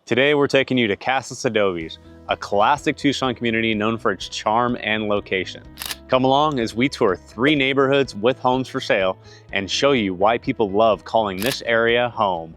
Today we're taking you to Casas Adobes, a classic Tucson community known for its charm and location. Come along as we tour 3 neighborhoods with homes for sale and show you why people love calling this area home.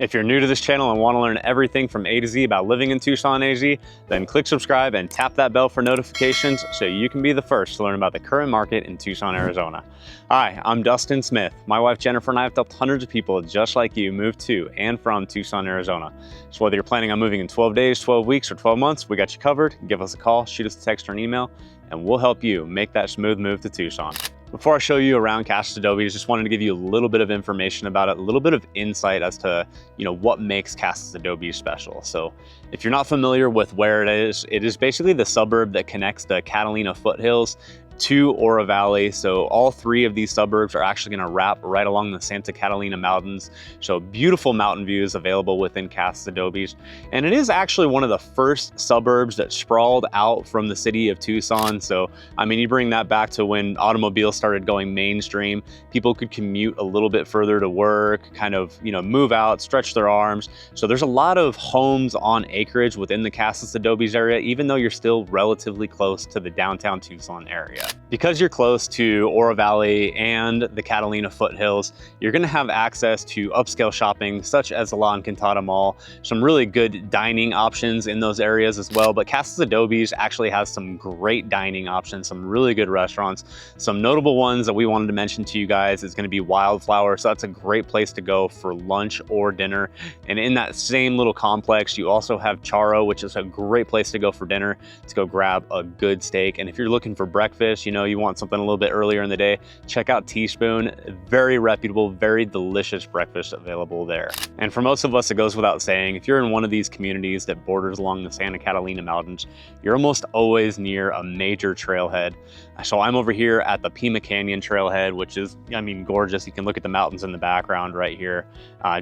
If you're new to this channel and want to learn everything from A to Z about living in Tucson, AZ, then click subscribe and tap that bell for notifications so you can be the first to learn about the current market in Tucson, Arizona. Hi, I'm Dustin Smith. My wife Jennifer and I have helped hundreds of people just like you move to and from Tucson, Arizona. So whether you're planning on moving in 12 days, 12 weeks, or 12 months, we got you covered. Give us a call, shoot us a text or an email, and we'll help you make that smooth move to Tucson. Before I show you around Casas Adobes, just wanted to give you a little bit of information about it, a little bit of insight as to, what makes Casas Adobes special. So if you're not familiar with where it is basically the suburb that connects the Catalina foothills to Oro Valley. So all 3 of these suburbs are actually going to wrap right along the Santa Catalina Mountains. So beautiful mountain views available within Casas Adobes. And it is actually one of the first suburbs that sprawled out from the city of Tucson. So, I mean, you bring that back to when automobiles started going mainstream, people could commute a little bit further to work, kind of, move out, stretch their arms. So there's a lot of homes on acreage within the Casas Adobes area, even though you're still relatively close to the downtown Tucson area. Because you're close to Oro Valley and the Catalina foothills, you're going to have access to upscale shopping such as the La Encantada Mall, some really good dining options in those areas as well. But Casas Adobes actually has some great dining options, some really good restaurants. Some notable ones that we wanted to mention to you guys is going to be Wildflower. So that's a great place to go for lunch or dinner. And in that same little complex, you also have Charo, which is a great place to go for dinner, to go grab a good steak. And if you're looking for breakfast, you want something a little bit earlier in the day, check out Teaspoon. Very reputable, very delicious breakfast available there. And for most of us, it goes without saying, if you're in one of these communities that borders along the Santa Catalina Mountains, you're almost always near a major trailhead. So I'm over here at the Pima Canyon Trailhead, which is, gorgeous. You can look at the mountains in the background right here.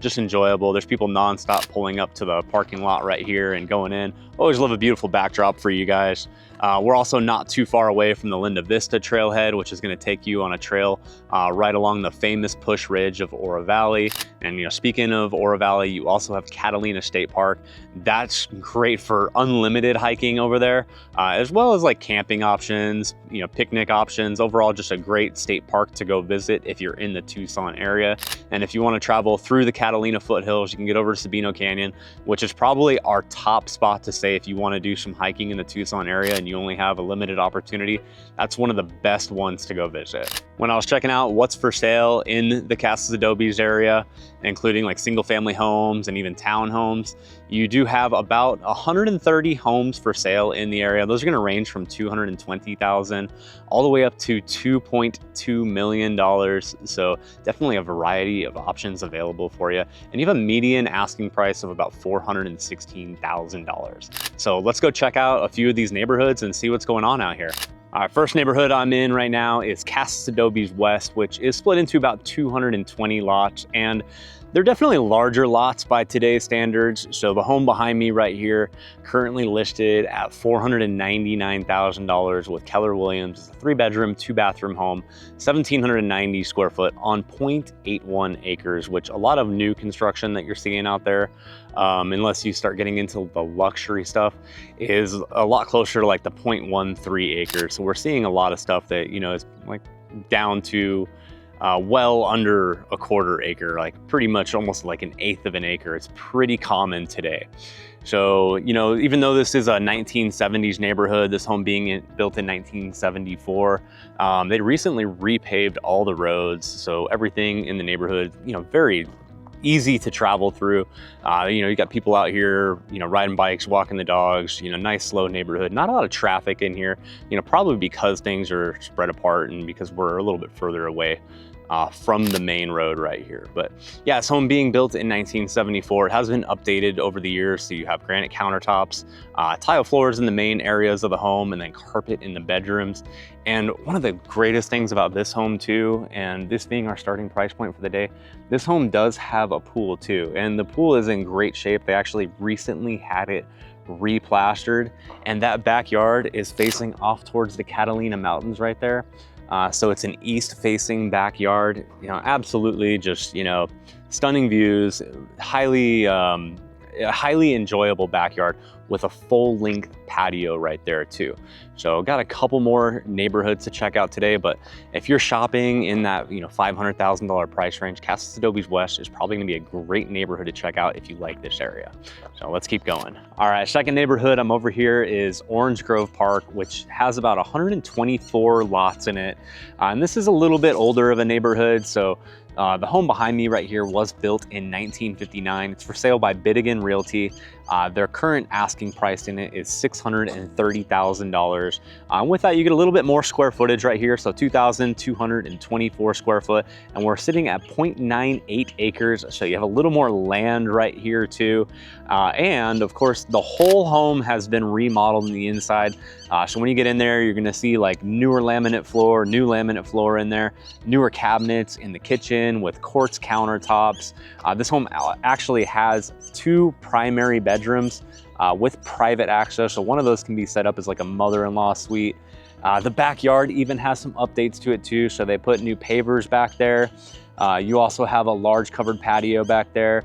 Just enjoyable. There's people nonstop pulling up to the parking lot right here and going in. Always love a beautiful backdrop for you guys. We're also not too far away from the Linda Vista Trailhead, which is going to take you on a trail right along the famous Push Ridge of Oro Valley. And speaking of Oro Valley, you also have Catalina State Park. That's great for unlimited hiking over there, as well as like camping options, picnic options. Overall, just a great state park to go visit if you're in the Tucson area. And if you want to travel through the Catalina foothills, you can get over to Sabino Canyon, which is probably our top spot to say if you want to do some hiking in the Tucson area and you only have a limited opportunity. That's one of the best ones to go visit. When I was checking out what's for sale in the Casas Adobes area, including like single family homes and even townhomes, you do have about 130 homes for sale in the area. Those are going to range from $220,000 all the way up to $2.2 million. So definitely a variety of options available for you. And you have a median asking price of about $416,000. So let's go check out a few of these neighborhoods and see what's going on out here. All right, first neighborhood I'm in right now is Casas Adobes West, which is split into about 220 lots, and they're definitely larger lots by today's standards. So the home behind me right here, currently listed at $499,000 with Keller Williams. It's a 3-bedroom, 2-bathroom home, 1,790 square foot on 0.81 acres, which a lot of new construction that you're seeing out there, unless you start getting into the luxury stuff, is a lot closer to like the 0.13 acres. So we're seeing a lot of stuff that, is like down to well under a 1/4 acre, like pretty much almost like 1/8 of an acre. It's pretty common today. So, even though this is a 1970s neighborhood, this home being built in 1974, they recently repaved all the roads. So everything in the neighborhood, very easy to travel through. You got people out here, riding bikes, walking the dogs, nice slow neighborhood. Not a lot of traffic in here, probably because things are spread apart and because we're a little bit further away from the main road right here. But yeah, this home being built in 1974, it has been updated over the years. So you have granite countertops, tile floors in the main areas of the home, and then carpet in the bedrooms. And one of the greatest things about this home too, and this being our starting price point for the day, this home does have a pool too. And the pool is in great shape. They actually recently had it replastered, and that backyard is facing off towards the Catalina Mountains right there. So it's an east facing backyard, you know, absolutely just, you know, stunning views, highly enjoyable backyard with a full length patio right there too. So got a couple more neighborhoods to check out today, but if you're shopping in that, you know, $500,000 price range, Casas Adobes West is probably gonna be a great neighborhood to check out if you like this area. So let's keep going. All right, second neighborhood I'm over here is Orange Grove Park, which has about 124 lots in it. And this is a little bit older of a neighborhood. So the home behind me right here was built in 1959. It's for sale by Bidigan Realty. Their current asking price in it is $630,000. With that, you get a little bit more square footage right here. So 2,224 square foot, and we're sitting at 0.98 acres. So you have a little more land right here too. And of course, the whole home has been remodeled on the inside. So when you get in there, you're gonna see like newer laminate floor, new laminate floor in there, newer cabinets in the kitchen with quartz countertops. This home actually has 2 primary bedrooms with private access. So one of those can be set up as like a mother-in-law suite. The backyard even has some updates to it too. So they put new pavers back there. You also have a large covered patio back there,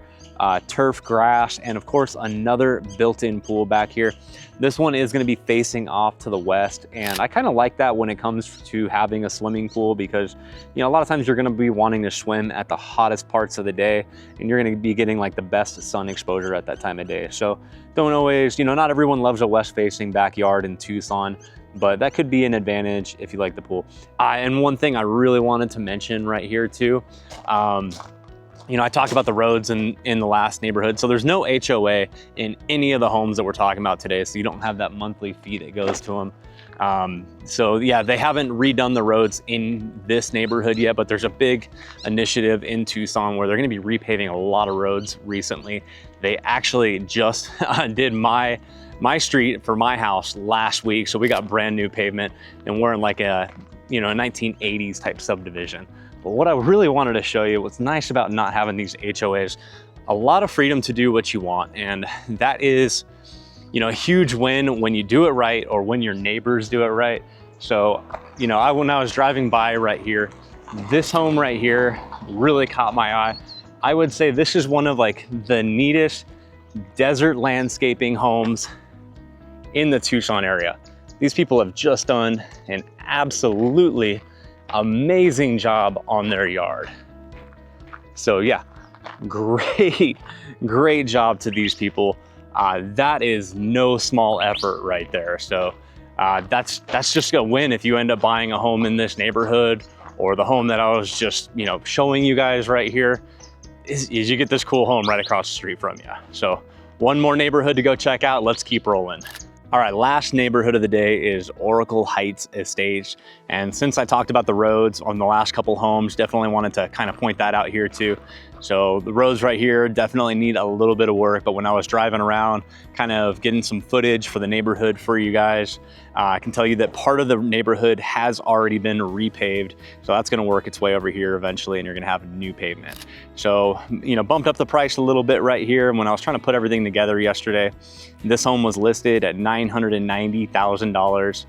turf grass, and of course another built-in pool back here. This one is going to be facing off to the west, and I kind of like that when it comes to having a swimming pool, because you know, a lot of times you're going to be wanting to swim at the hottest parts of the day, and you're going to be getting like the best sun exposure at that time of day. So don't always, you know, not everyone loves a west-facing backyard in Tucson, but that could be an advantage if you like the pool. And one thing I really wanted to mention right here too, you know, I talked about the roads in the last neighborhood. So there's no HOA in any of the homes that we're talking about today. So you don't have that monthly fee that goes to them. So yeah, they haven't redone the roads in this neighborhood yet, but there's a big initiative in Tucson where they're gonna be repaving a lot of roads recently. They actually just did my street for my house last week. So we got brand new pavement, and we're in like a, you know, a 1980s type subdivision. But what I really wanted to show you, what's nice about not having these HOAs, a lot of freedom to do what you want. And that is, you know, a huge win when you do it right, or when your neighbors do it right. So, you know, when I was driving by right here, this home right here really caught my eye. I would say this is one of like the neatest desert landscaping homes in the Tucson area. These people have just done an absolutely amazing job on their yard. So yeah, great job to these people. That is no small effort right there. So that's just a win if you end up buying a home in this neighborhood, or the home that I was just, you know, showing you guys right here, is you get this cool home right across the street from you. So one more neighborhood to go check out. Let's keep rolling. All right, last neighborhood of the day is Oracle Heights Estates. And since I talked about the roads on the last couple homes, definitely wanted to kind of point that out here too. So the roads right here definitely need a little bit of work, but when I was driving around, kind of getting some footage for the neighborhood for you guys, I can tell you that part of the neighborhood has already been repaved. So that's gonna work its way over here eventually, and you're gonna have new pavement. So, you know, bumped up the price a little bit right here. And when I was trying to put everything together yesterday, this home was listed at $990,000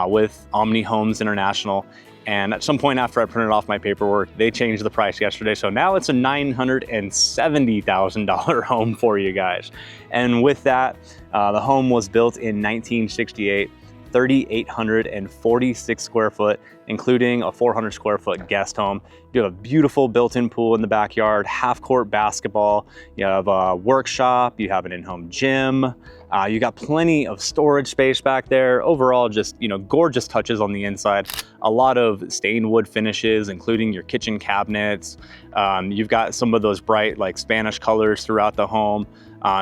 with Omni Homes International. And at some point after I printed off my paperwork, they changed the price yesterday. So now it's a $970,000 home for you guys. And with that, the home was built in 1968, 3,846 square foot, including a 400 square foot guest home. You have a beautiful built-in pool in the backyard, half-court basketball. You have a workshop, you have an in-home gym. You got plenty of storage space back there. Overall, just, you know, gorgeous touches on the inside. A lot of stained wood finishes, including your kitchen cabinets. You've got some of those bright, like Spanish colors throughout the home.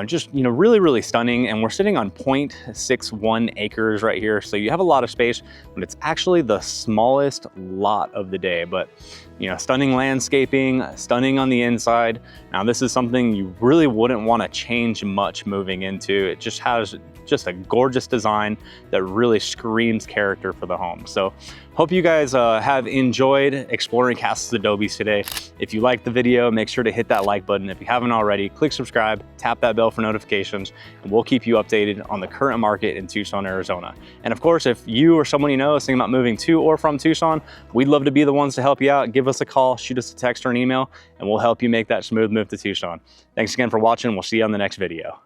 Just, you know, really stunning. And we're sitting on 0.61 acres right here. So you have a lot of space, but it's actually the smallest lot of the day. But You know, stunning landscaping, stunning on the inside. Now this is something you really wouldn't want to change much moving into. It just has just a gorgeous design that really screams character for the home. So hope you guys have enjoyed exploring Casas Adobes today. If you liked the video, make sure to hit that like button. If you haven't already, click subscribe, tap that bell for notifications, and we'll keep you updated on the current market in Tucson, Arizona. And of course, if you or someone you know is thinking about moving to or from Tucson, we'd love to be the ones to help you out. Give us a call, shoot us a text or an email, and we'll help you make that smooth move to Tucson. Thanks again for watching. We'll see you on the next video.